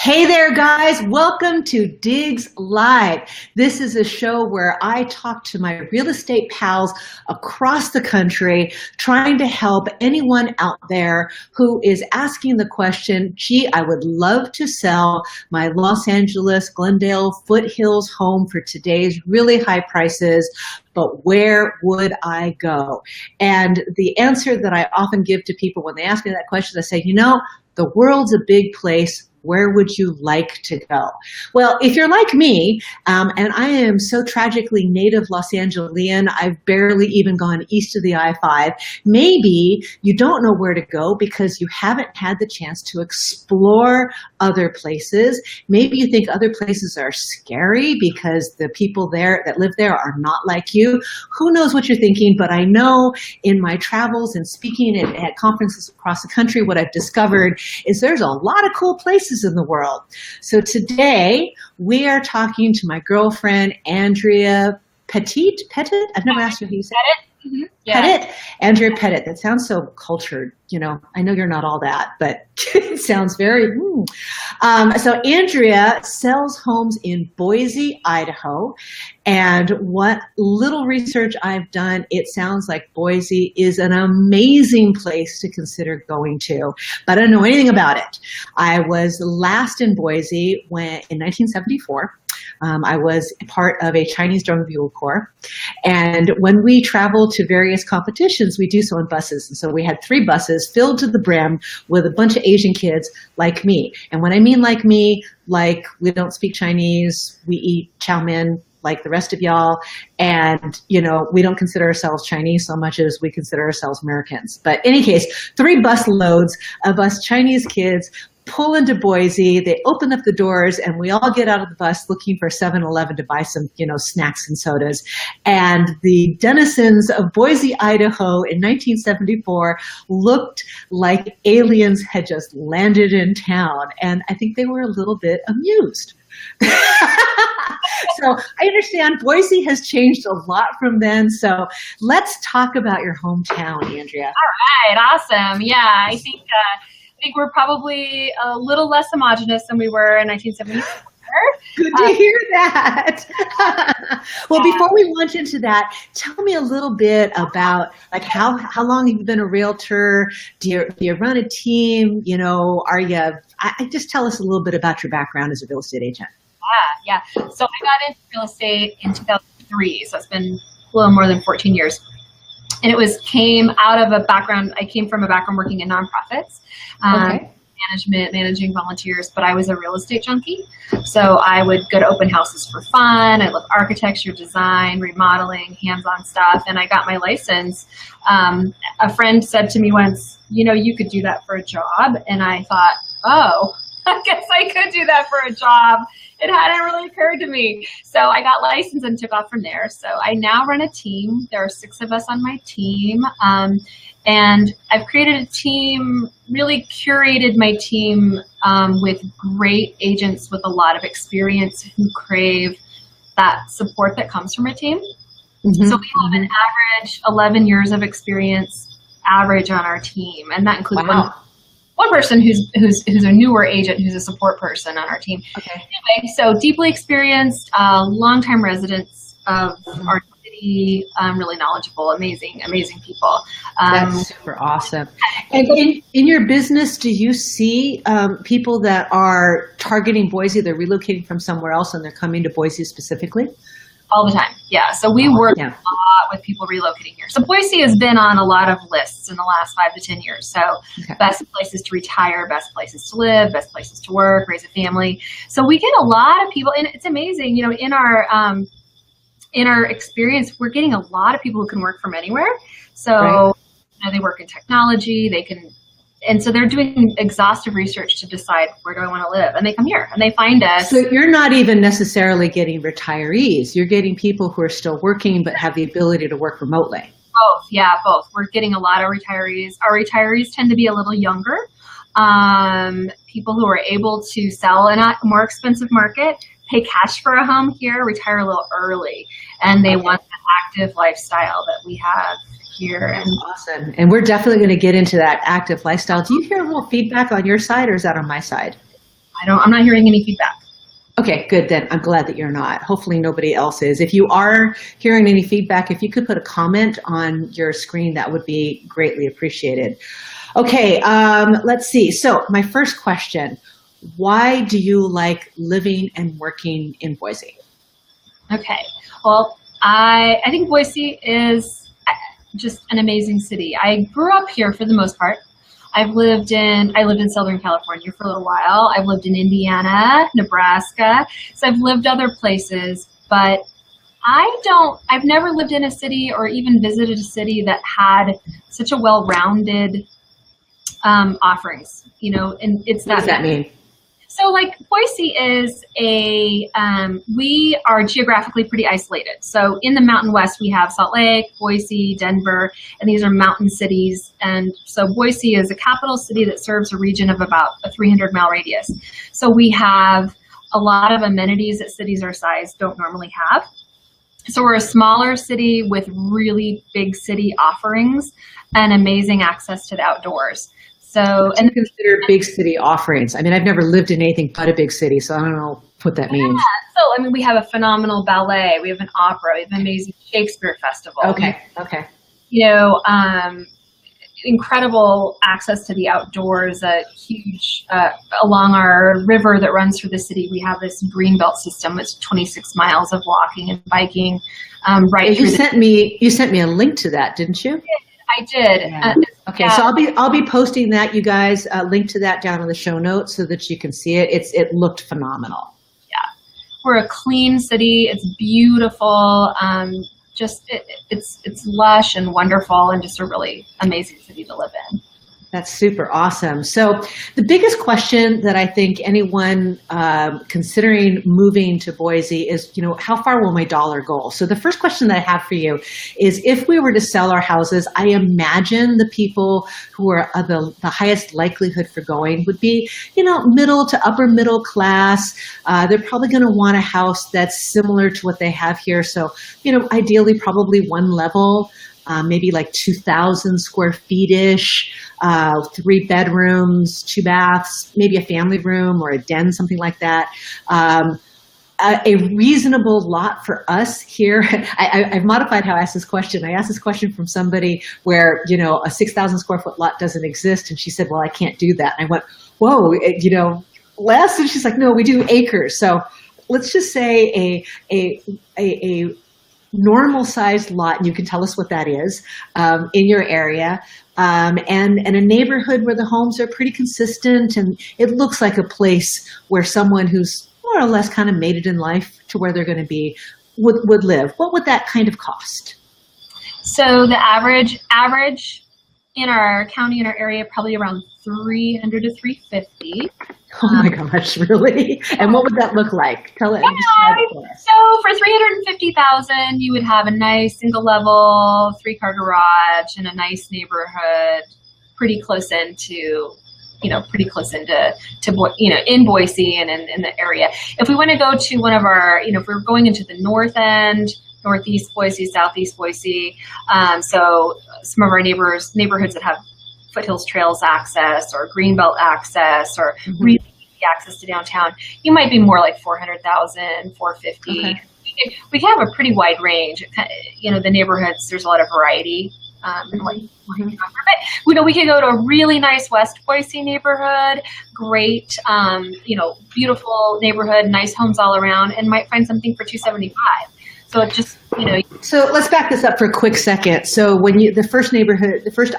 Hey there, guys. Welcome to Digs Live. This is a show where I talk to my real estate pals across the country, trying to help anyone out there who is asking the question, gee, I would love to sell my Los Angeles, Glendale foothills home for today's really high prices, but where would I go? And the answer that I often give to people when they ask me that question, I say, the world's a big place. Where would you like to go? Well, if you're like me, and I am so tragically native Los Angelean, I've barely even gone east of the I-5, maybe you don't know where to go because you haven't had the chance to explore other places. Maybe you think other places are scary because the people there that live there are not like you. Who knows what you're thinking, but I know in my travels and speaking at conferences across the country, what I've discovered is there's a lot of cool places in the world. So today we are talking to my girlfriend, Andrea Pettitt. Pettitt? I've never asked you how you say it. Mm-hmm. Yeah. Pettitt? Andrea Pettitt. That sounds so cultured. I know you're not all that, but it sounds very, So Andrea sells homes in Boise, Idaho. And what little research I've done, it sounds like Boise is an amazing place to consider going to, but I don't know anything about it. I was last in Boise in 1974. I was part of a Chinese Drum Bugle Corps. And when we travel to various competitions, we do so in buses. And so we had 3 buses filled to the brim with a bunch of Asian kids like me. And when I mean like me, like we don't speak Chinese, we eat chow mein like the rest of y'all. And, we don't consider ourselves Chinese so much as we consider ourselves Americans. But in any case, 3 bus loads of us Chinese kids pull into Boise, they open up the doors, and we all get out of the bus looking for 7-Eleven to buy some, snacks and sodas. And the denizens of Boise, Idaho in 1974 looked like aliens had just landed in town. And I think they were a little bit amused. So I understand Boise has changed a lot from then. So let's talk about your hometown, Andrea. All right. Awesome. Yeah, I think we're probably a little less homogenous than we were in 1974. Good to hear that. Well, before we launch into that, tell me a little bit about how long have you been a realtor? Do you run a team? Just tell us a little bit about your background as a real estate agent. Yeah. So I got into real estate in 2003. So it's been a little more than 14 years. And it came out of I came from a background working in nonprofits, managing volunteers, but I was a real estate junkie. So I would go to open houses for fun. I love architecture, design, remodeling, hands-on stuff. And I got my license. A friend said to me once, you could do that for a job. And I thought, oh, I guess I could do that for a job. It hadn't really occurred to me. So I got licensed and took off from there. So I now run a team. There are 6 of us on my team. And I've created a team, really curated my team with great agents with a lot of experience who crave that support that comes from a team. Mm-hmm. So we have an average 11 years of experience average on our team. And that includes one person who's a newer agent, who's a support person on our team. Okay. Anyway, so deeply experienced, longtime residents of our city, really knowledgeable, amazing people. That's super awesome. And in your business, do you see people that are targeting Boise, they're relocating from somewhere else and they're coming to Boise specifically? All the time, yeah. So we work a lot with people relocating here. So Boise has been on a lot of lists in the last 5 to 10 years. So best places to retire, best places to live, best places to work, raise a family. So we get a lot of people, and it's amazing, in our experience, we're getting a lot of people who can work from anywhere. So they work in technology, and so they're doing exhaustive research to decide, where do I want to live? And they come here and they find us. So you're not even necessarily getting retirees. You're getting people who are still working but have the ability to work remotely. Both. Yeah, both. We're getting a lot of retirees. Our retirees tend to be a little younger. People who are able to sell in a more expensive market, pay cash for a home here, retire a little early. And they want the active lifestyle that we have here. And awesome. And we're definitely going to get into that active lifestyle. Do you hear a little feedback on your side, or is that on my side? I'm not hearing any feedback. Okay, good. Then I'm glad that you're not. Hopefully nobody else is. If you are hearing any feedback, if you could put a comment on your screen, that would be greatly appreciated. Okay, let's see. So my first question, why do you like living and working in Boise? Okay, well, I think Boise is just an amazing city. I grew up here for the most part. I lived in Southern California for a little while. I've lived in Indiana, Nebraska. So I've lived other places, but I've never lived in a city or even visited a city that had such a well-rounded offerings, and it's What does that mean? So like Boise is we are geographically pretty isolated. So in the Mountain West, we have Salt Lake, Boise, Denver, and these are mountain cities. And so Boise is a capital city that serves a region of about a 300-mile radius. So we have a lot of amenities that cities our size don't normally have. So we're a smaller city with really big city offerings and amazing access to the outdoors. So, and consider big city offerings. I mean, I've never lived in anything but a big city, so I don't know what that means. So, I mean, we have a phenomenal ballet. We have an opera. We have an amazing Shakespeare festival. Okay. Incredible access to the outdoors. A huge along our river that runs through the city. We have this green belt system. It's 26 miles of walking and biking. You sent me a link to that, didn't you? I did. Yeah. Okay, so I'll be posting that, you guys, link to that down in the show notes so that you can see it. It looked phenomenal. Yeah, we're a clean city. It's beautiful. It's lush and wonderful, and just a really amazing city to live in. That's super awesome. So the biggest question that I think anyone considering moving to Boise is, how far will my dollar go? So the first question that I have for you is, if we were to sell our houses, I imagine the people who are the highest likelihood for going would be, middle to upper middle class. They're probably going to want a house that's similar to what they have here. So, ideally probably one level. Maybe like 2,000 square feet-ish, 3 bedrooms, 2 baths, maybe a family room or a den, something like that. A reasonable lot for us here. I've modified how I asked this question. I asked this question from somebody where, a 6,000 square foot lot doesn't exist. And she said, well, I can't do that. And I went, whoa, less? And she's like, no, we do acres. So let's just say a normal sized lot, and you can tell us what that is, in your area, and a neighborhood where the homes are pretty consistent, and it looks like a place where someone who's more or less kind of made it in life to where they're going to be would live. What would that kind of cost? So the average in our county, in our area, probably around $300 to $350. Oh my gosh, really? And what would that look like? Tell it. So for $350,000, you would have a nice single level 3-car garage in a nice neighborhood, pretty close into in Boise and in the area. If we want to go to one of our, if we're going into the north end, northeast Boise, southeast Boise, so some of our neighborhoods that have foothills trails access or greenbelt access or really easy access to downtown, you might be more like $400,000, $450,000. Okay. We can have a pretty wide range. The neighborhoods, there's a lot of variety. But we could go to a really nice West Boise neighborhood, great, beautiful neighborhood, nice homes all around, and might find something for $275,000. So it just, So let's back this up for a quick second. So when the first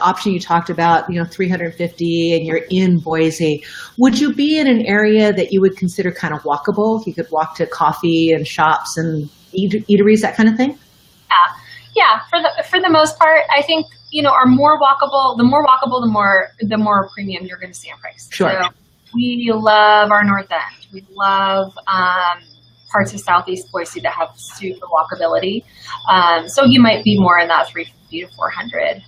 option you talked about, 350, and you're in Boise, would you be in an area that you would consider kind of walkable? You could walk to coffee and shops and eateries, that kind of thing? Yeah. For the most part, I think, the more walkable, the more premium you're going to see on price. Sure. So we love our north end. We love, parts of southeast Boise that have super walkability. So you might be more in that 350 to 400,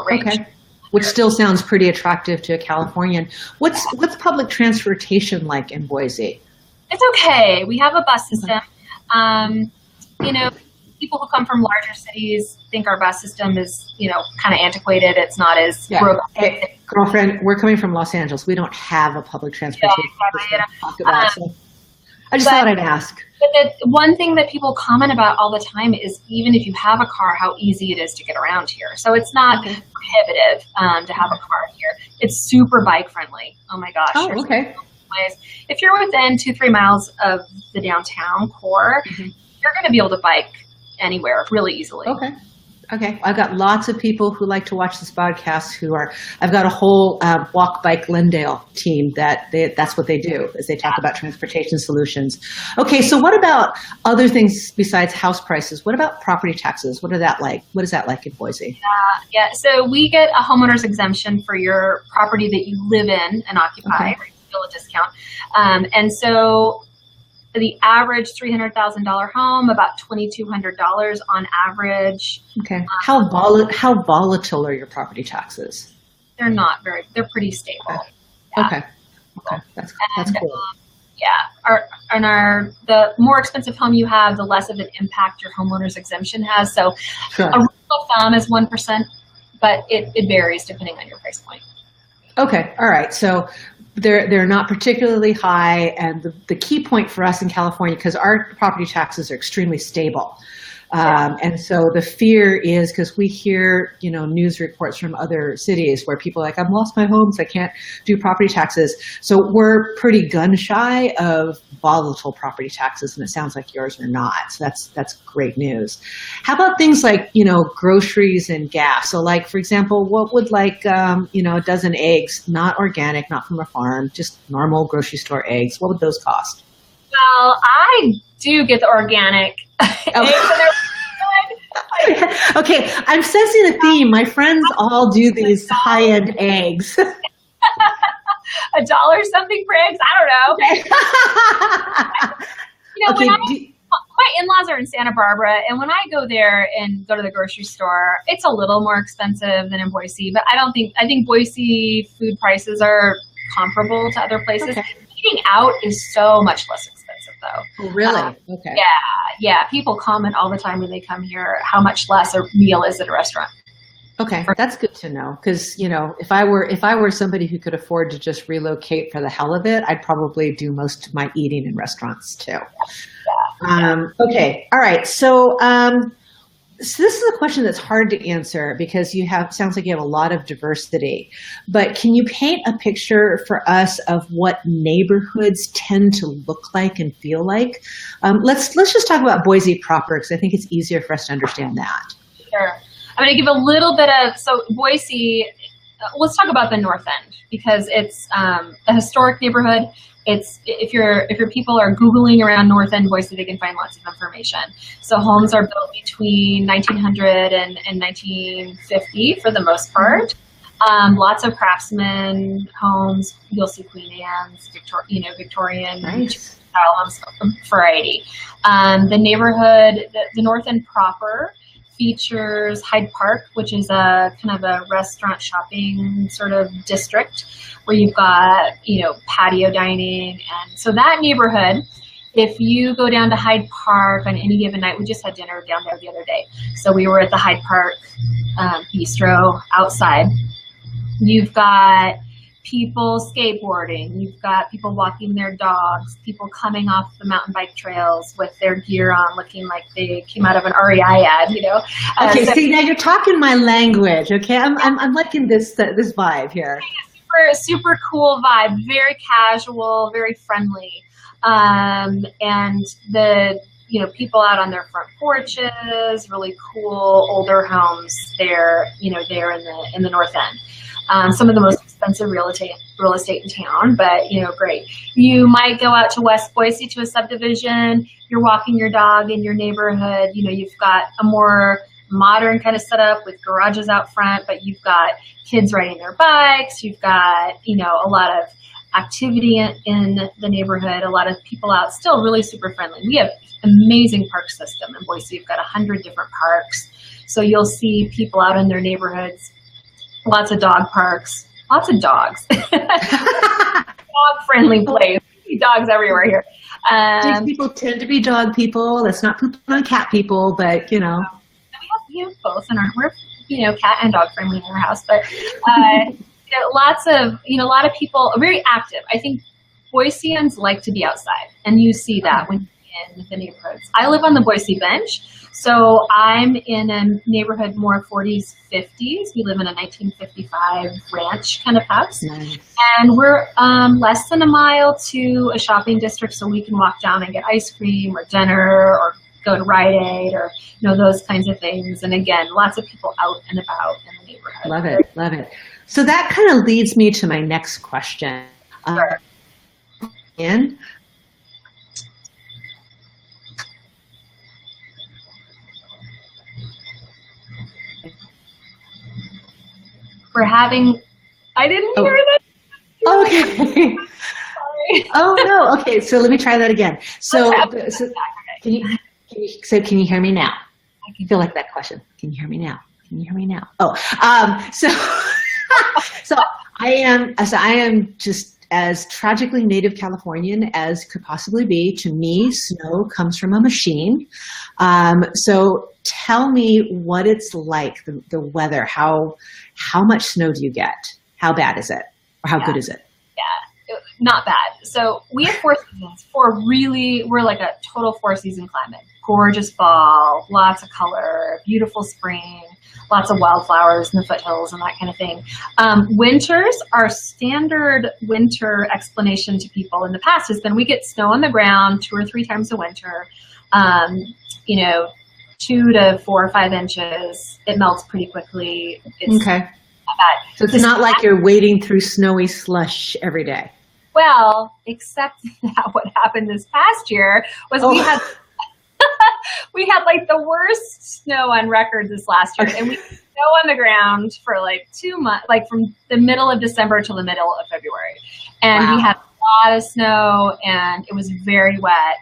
range. Okay. Which still sounds pretty attractive to a Californian. What's public transportation like in Boise? It's okay. We have a bus system. people who come from larger cities think our bus system is, kind of antiquated. It's not as robust. Hey, girlfriend, we're coming from Los Angeles. We don't have a public transportation system to talk about, so I just thought I'd ask. But the one thing that people comment about all the time is even if you have a car, how easy it is to get around here. So it's not prohibitive to have a car here. It's super bike friendly. Oh my gosh. Oh, okay. If you're within 2-3 miles of the downtown core, you're going to be able to bike anywhere really easily. Okay. I've got lots of people who like to watch this podcast I've got a whole Walk Bike Glendale team that's what they do, is they talk about transportation solutions. Okay, so what about other things besides house prices? What about property taxes? What is that like in Boise? Yeah, so we get a homeowner's exemption for your property that you live in and occupy, or still a discount. And so the average $300,000 home, about $2,200 on average. Okay. How volatile are your property taxes? They're not they're pretty stable. Okay. Yeah. Okay. That's cool. The more expensive home you have, the less of an impact your homeowner's exemption has. So a rule of thumb is 1%, but it varies depending on your price point. Okay. All right. So they're not particularly high, and the key point for us in California, because our property taxes are extremely stable, and so the fear is, because we hear news reports from other cities where people are like, I've lost my homes, I can't do property taxes. So we're pretty gun shy of volatile property taxes, and it sounds like yours are not. So that's great news. How about things like groceries and gas? So like, for example, what would a dozen eggs, not organic, not from a farm, just normal grocery store eggs, what would those cost? Well, I do get the organic eggs, and they're good. Okay, I'm sensing a theme. My friends all do these high-end eggs. $1 something for eggs? I don't know. My in-laws are in Santa Barbara, and when I go there and go to the grocery store, it's a little more expensive than in Boise, but I think Boise food prices are comparable to other places. Okay. Eating out is so much less expensive, though. Oh, really? Okay. Yeah. People comment all the time when they come here how much less a meal is at a restaurant. Okay, that's good to know, because if I were somebody who could afford to just relocate for the hell of it, I'd probably do most of my eating in restaurants too. Okay, all right. So this is a question that's hard to answer because sounds like you have a lot of diversity. But can you paint a picture for us of what neighborhoods tend to look like and feel like? Let's just talk about Boise proper, because I think it's easier for us to understand that. Sure. I'm going to give a little bit of, Boise, let's talk about the North End, because it's a historic neighborhood. If your people are Googling around North End Boise, they can find lots of information. So homes are built between 1900 and 1950 for the most part. Lots of craftsman homes. You'll see Queen Anne's, Victorian style homes, variety. The neighborhood, the North End proper, features Hyde Park, which is a kind of a restaurant shopping sort of district where you've got, patio dining. And so that neighborhood, if you go down to Hyde Park on any given night, we just had dinner down there the other day. So we were at the Hyde Park bistro outside. You've got people skateboarding, you've got people walking their dogs, people coming off the mountain bike trails with their gear on looking like they came out of an REI ad, Okay, see, now you're talking my language, okay? I'm liking this vibe here. Super cool vibe, very casual, very friendly. And the people out on their front porches, really cool older homes there, there in the North End. Some of the most expensive real estate in town, but great. You might go out to West Boise to a subdivision. You're walking your dog in your neighborhood. You've got a more modern kind of setup with garages out front, but you've got kids riding their bikes. You've got a lot of activity in the neighborhood. A lot of people out, still really super friendly. We have amazing park system in Boise. You've got 100 different parks, so you'll see people out in their neighborhoods. Lots of dog parks, lots of dogs. Dog-friendly place. Dogs everywhere here. These people tend to be dog people. Let's not poop on cat people, but you know. We have both in we're, cat and dog friendly in our house, but a lot of people are very active. I think Boiseans like to be outside, and you see that when you're in the neighborhoods. I live on the Boise Bench, so I'm in a neighborhood more 40s, 50s. We live in a 1955 ranch kind of house. Nice. And we're less than a mile to a shopping district, so we can walk down and get ice cream or dinner or go to Rite Aid or, those kinds of things. And again, lots of people out and about in the neighborhood. Love it. Love it. So that kind of leads me to my next question. Sure. I didn't hear that. Okay. Sorry. Oh no. Okay. So let me try that again. So can you hear me now? I feel like that question. Can you hear me now? Can you hear me now? Oh, so I am just as tragically native Californian as could possibly be. To me, snow comes from a machine. So tell me what it's like, the weather. How much snow do you get? How bad is it? Or how good is it? Yeah, not bad. So we have 4 seasons. We're like a total 4-season climate. Gorgeous fall, lots of color, beautiful spring, lots of wildflowers in the foothills and that kind of thing. Winters, our standard winter explanation to people in the past has been we get snow on the ground 2 or 3 times a winter, 2 to 4 or 5 inches. It melts pretty quickly. It's okay. not bad. So it's not like you're wading through snowy slush every day. Well, except that what happened this past year was we had like the worst snow on record this last year, and we had snow on the ground for like 2 months, like from the middle of December till the middle of February, and we had a lot of snow, and it was very wet.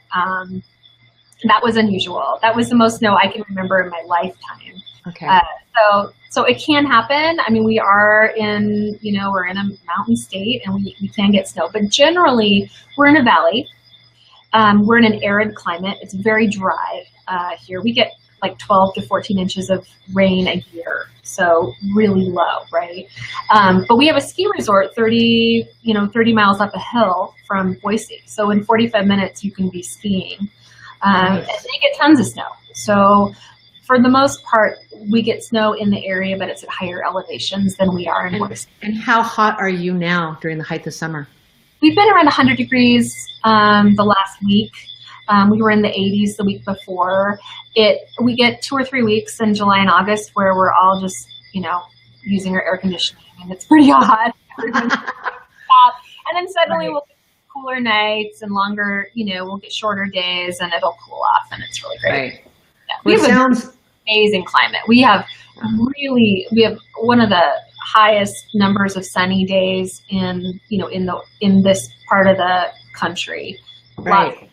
That was unusual. That was the most snow I can remember in my lifetime. Okay. So it can happen. I mean, we are in, we're in a mountain state, and we can get snow, but generally we're in a valley. We're in an arid climate. It's very dry here. We get like 12 to 14 inches of rain a year, so really low, right? But we have a ski resort 30 miles up a hill from Boise. So in 45 minutes, you can be skiing. And they get tons of snow. So for the most part, we get snow in the area, but it's at higher elevations than we are in Boise. And how hot are you now during the height of summer? We've been around 100 degrees the last week. We were in the 80s the week before. We get 2 or 3 weeks in July and August where we're all just, using our air conditioning, and it's pretty hot. And then suddenly we'll get cooler nights and longer, we'll get shorter days, and it'll cool off, and it's really great. Right. Yeah. We have an amazing climate. We have one of the highest numbers of sunny days in this part of the country. Right.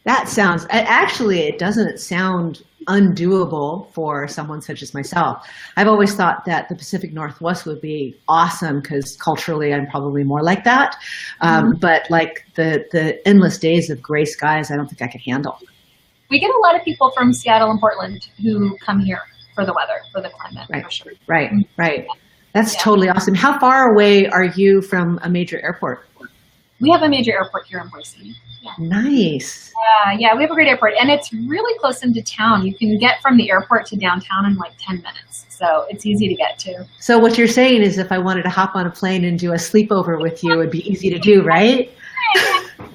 That sounds, actually, it doesn't sound undoable for someone such as myself. I've always thought that the Pacific Northwest would be awesome because culturally I'm probably more like that. But like the endless days of gray skies, I don't think I could handle. We get a lot of people from Seattle and Portland who come here for the weather, for the climate, for sure. Right. That's totally awesome. How far away are you from a major airport? We have a major airport here in Boise. Yeah. Nice. Yeah, we have a great airport, and it's really close into town. You can get from the airport to downtown in like 10 minutes, so it's easy to get to. So what you're saying is if I wanted to hop on a plane and do a sleepover with you, it'd be easy to do, right? It'd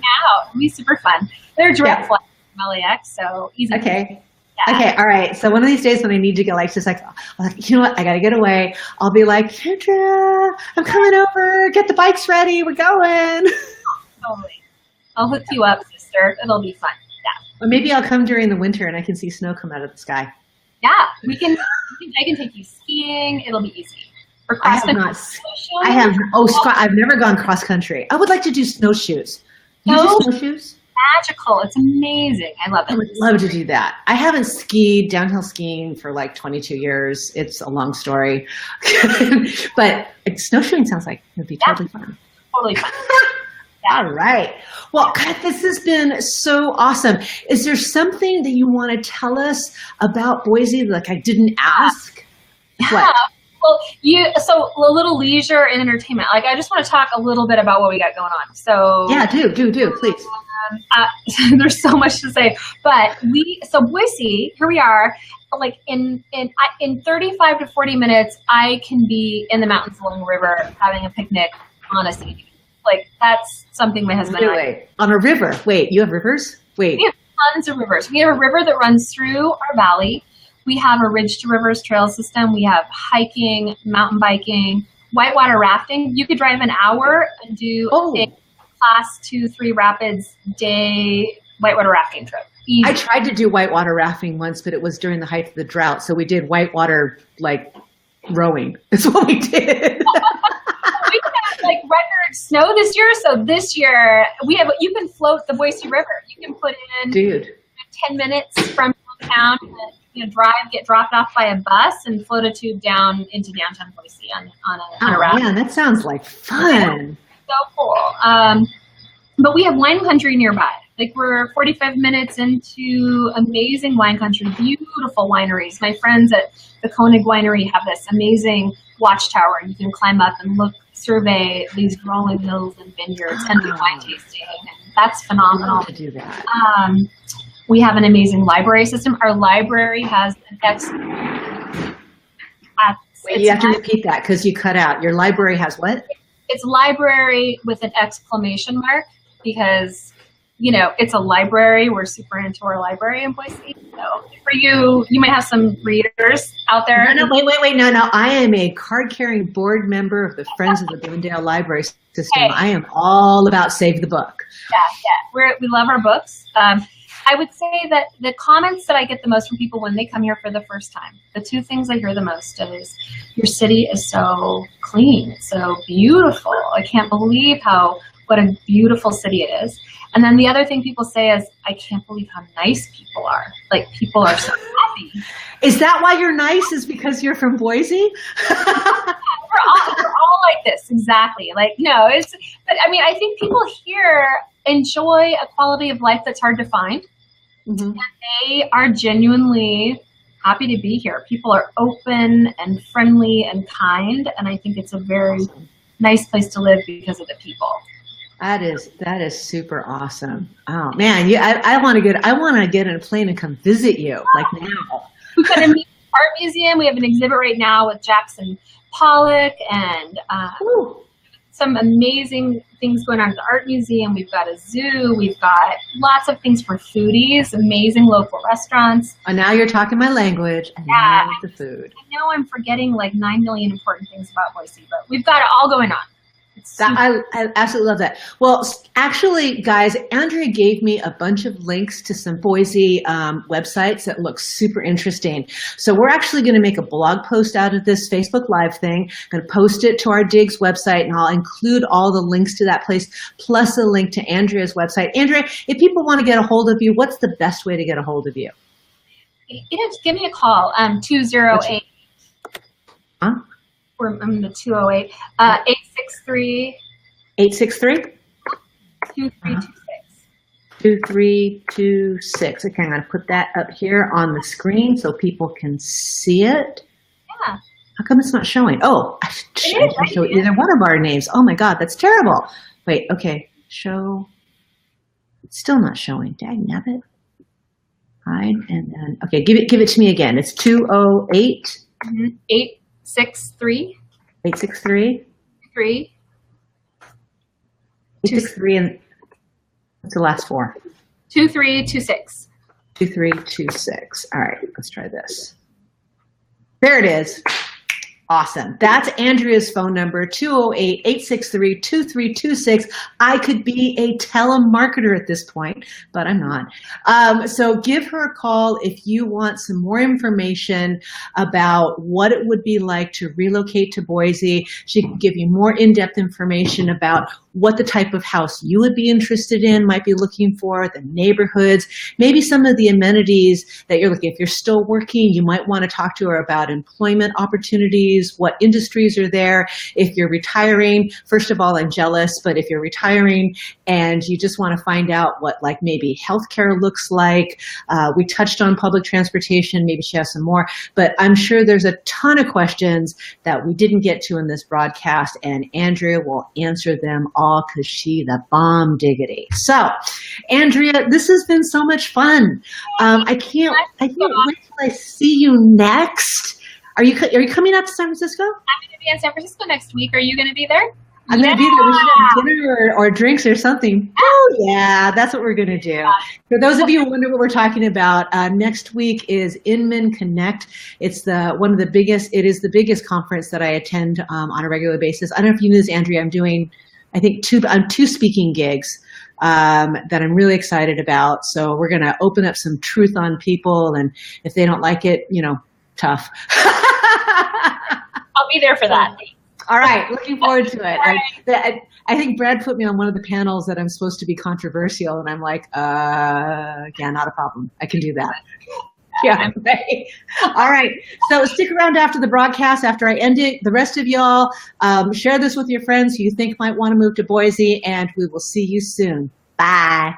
be super fun. They're direct flights from LAX, so easy. Okay. Yeah. Okay, all right. So one of these days when I need to get like you know what, I got to get away. I'll be like, Andrea, I'm coming over. Get the bikes ready. We're going. Totally. I'll hook you up, sister. It'll be fun. Yeah. Or maybe I'll come during the winter and I can see snow come out of the sky. Yeah, I can take you skiing. It'll be easy. Or cross country. I've never gone cross country. I would like to do snowshoes. You do snowshoes? Magical. It's amazing. I love it. I would love to do that. I haven't skied downhill skiing for like 22 years. It's a long story. But snowshoeing sounds like it would be totally fun. Totally fun. All right. Well, God, this has been so awesome. Is there something that you want to tell us about Boise, like I didn't ask? Yeah. What? Well, so a little leisure and entertainment. Like, I just want to talk a little bit about what we got going on. So Yeah, do, please. There's so much to say, but Boise, here we are. Like in 35 to 40 minutes, I can be in the mountains along the river having a picnic on a sea. Like, that's something my husband and I. On a river. Wait, you have rivers? Wait. We have tons of rivers. We have a river that runs through our valley. We have a ridge to rivers trail system. We have hiking, mountain biking, whitewater rafting. You could drive an hour and do a class 2-3 rapids day whitewater rafting trip. Easy. I tried to do whitewater rafting once, but it was during the height of the drought. So we did whitewater, like, rowing. That's what we did. We had like record snow this year. So this year you can float the Boise River. You can put in 10 minutes from downtown, get dropped off by a bus and float a tube down into downtown Boise on a raft. Man, that sounds like fun. So cool. But we have wine country nearby. Like, we're 45 minutes into amazing wine country, beautiful wineries. My friends at the Koenig Winery have this amazing watchtower. You can climb up and survey these rolling hills and vineyards and do wine tasting. And that's phenomenal. To do that. We have an amazing library system. Our library has an excellent. Wait, you have to repeat that because you cut out. Your library has what? It's library with an exclamation mark because, it's a library. We're super into our library in Boise. So for you might have some readers out there. No, wait. No. I am a card-carrying board member of the Friends of the Glendale Library System. Hey. I am all about Save the Book. Yeah. We love our books. I would say that the comments that I get the most from people when they come here for the first time, the two things I hear the most is, your city is so clean, it's so beautiful. I can't believe what a beautiful city it is. And then the other thing people say is, I can't believe how nice people are. Like, people are so happy. Is that why you're nice? Is because you're from Boise? We're all like this, exactly. Like, no, but I mean, I think people here enjoy a quality of life that's hard to find. Mm-hmm. And they are genuinely happy to be here. People are open and friendly and kind, and I think it's a very nice place to live because of the people. That is super awesome. Oh man, I want to get in a plane and come visit you like now. We've got an art museum. We have an exhibit right now with Jackson Pollock and some amazing things going on at the art museum. We've got a zoo. We've got lots of things for foodies, amazing local restaurants. Oh, now you're talking my language. I love the food. I know I'm forgetting like 9 million important things about Boise, but we've got it all going on. I absolutely love that. Well, actually, guys, Andrea gave me a bunch of links to some Boise websites that look super interesting. So we're actually going to make a blog post out of this Facebook Live thing. I'm going to post it to our Digs website, and I'll include all the links to that place, plus a link to Andrea's website. Andrea, if people want to get a hold of you, what's the best way to get a hold of you? Give me a call, 208. Huh? I'm the 208, 863. 863? 2326. 2326. Okay, I'm going to put that up here on the screen so people can see it. Yeah. How come it's not showing? Oh, I should show either one of our names. Oh my God, that's terrible. Wait, okay, show. It's still not showing. Dagnabbit. Hide and then, okay, give it to me again. It's 208. 863. 863. 863 and what's the last four? 2326. 2326. All right, let's try this. There it is. Awesome. That's Andrea's phone number, 208-863-2326. I could be a telemarketer at this point, but I'm not. So give her a call if you want some more information about what it would be like to relocate to Boise. She can give you more in-depth information about what the type of house you would be interested in, might be looking for, the neighborhoods, maybe some of the amenities that you're looking. If you're still working, you might want to talk to her about employment opportunities, what industries are there. If you're retiring, first of all, I'm jealous, but if you're retiring and you just want to find out what like maybe healthcare looks like, we touched on public transportation, maybe she has some more, but I'm sure there's a ton of questions that we didn't get to in this broadcast, and Andrea will answer them all because she the bomb diggity. So, Andrea, this has been so much fun. I can't wait till I see you next. Are you coming out to San Francisco? I'm going to be in San Francisco next week. Are you going to be there? I'm going to be there. We should have dinner or drinks or something. Oh, yeah, that's what we're going to do. Yeah. For those of you who wonder what we're talking about, next week is Inman Connect. It's it is the biggest conference that I attend on a regular basis. I don't know if you knew this, Andrea. I'm doing, I think, two speaking gigs that I'm really excited about. So we're going to open up some truth on people, and if they don't like it, tough. I'll be there for that. All right, looking forward to it. I think Brad put me on one of the panels that I'm supposed to be controversial, and I'm like, yeah, not a problem. I can do that. Yeah. Right. All right. So stick around after the broadcast, after I end it. The rest of y'all, share this with your friends who you think might want to move to Boise, and we will see you soon. Bye.